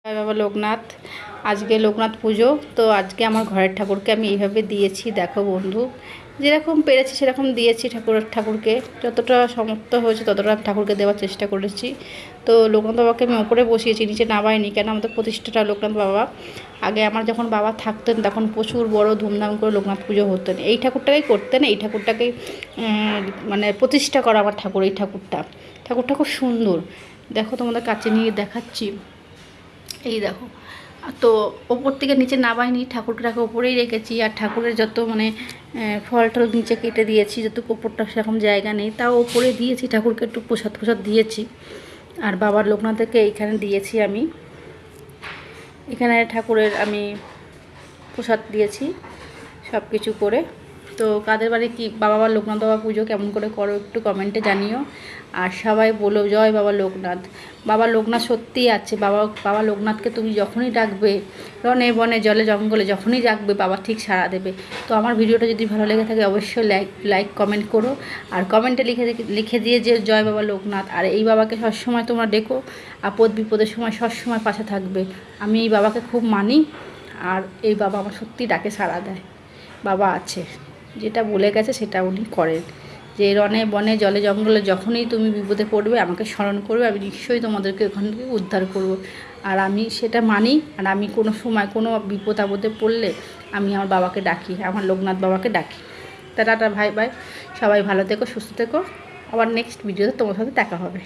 জয় বাবা লোকনাথ। আজকে লোকনাথ পুজো, তো আজকে আমার ঘরের ঠাকুরকে আমি এইভাবে দিয়েছি। দেখো বন্ধু, যেরকম পেরেছি সেরকম দিয়েছি ঠাকুরকে, যতটা সমর্থ হয়েছে ততটা ঠাকুরকে দেওয়ার চেষ্টা করেছি। তো লোকনাথ বাবাকে আমি ওপরে বসিয়েছি, নিচে নামাইনি, কেন আমাদের প্রতিষ্ঠাটা লোকনাথ বাবা। আগে আমার যখন বাবা থাকতেন তখন প্রচুর বড় ধুমধাম করে লোকনাথ পুজো হতেন। এই ঠাকুরটাকেই করতেন, এই ঠাকুরটাকেই মানে প্রতিষ্ঠা করা আমার ঠাকুর। এই ঠাকুরটা খুব সুন্দর। দেখো তোমাদের কাছে নিয়ে দেখাচ্ছি, এই দেখো। তো ওপর থেকে নিচে নামাইনি, ঠাকুরটাকে ওপরেই রেখেছি। আর ঠাকুরের যত মানে ফল টল নিচে কেটে দিয়েছি, যত ওপরটা সেরকম জায়গা নেই, তাও ওপরে দিয়েছি। ঠাকুরকে একটু প্রসাদ দিয়েছি। আর বাবার লোকনাথকে এইখানে দিয়েছি আমি, এখানে ঠাকুরের আমি প্রসাদ দিয়েছি সব কিছু করে। তো কাদের বাড়ি কি বাবা লোকনাথ বাবা পুজো কেমন করে করো একটু কমেন্টে জানিও। আর সবাই বলো জয় বাবা লোকনাথ। বাবা লোকনাথ সত্যিই আছে। বাবা লোকনাথকে তুমি যখনই ডাকবে, রনে বনে জলে জঙ্গলে যখনই ডাকবে, বাবা ঠিক সাড়া দেবে। তো আমার ভিডিওটা যদি ভালো লেগে থাকে অবশ্যই লাইক কমেন্ট করো। আর কমেন্টে লিখে দিয়ে যে জয় বাবা লোকনাথ। আর এই বাবাকে সবসময় তোমরা ডেকো, আপদ বিপদের সময় সবসময় পাশে থাকবে। আমি এই বাবাকে খুব মানি, আর এই বাবা আমার সত্যি ডাকে সাড়া দেয়। বাবা আছে, যেটা বলে গেছে সেটা উনি করেন, যে রনে বনে জলে জঙ্গলে যখনই তুমি বিপদে পড়বে আমাকে স্মরণ করবে, আমি নিশ্চয়ই তোমাদেরকে ওখান থেকে উদ্ধার করব। আর আমি সেটা মানি। আর আমি কোনো সময় কোনো বিপদ আপদে পড়লে আমি আমার বাবাকে ডাকি, আমার লোকনাথ বাবাকে ডাকি। টাটা ভাই, সবাই ভালো থেকো, সুস্থ থেকো। আবার নেক্সট ভিডিওতে তোমার সাথে দেখা হবে।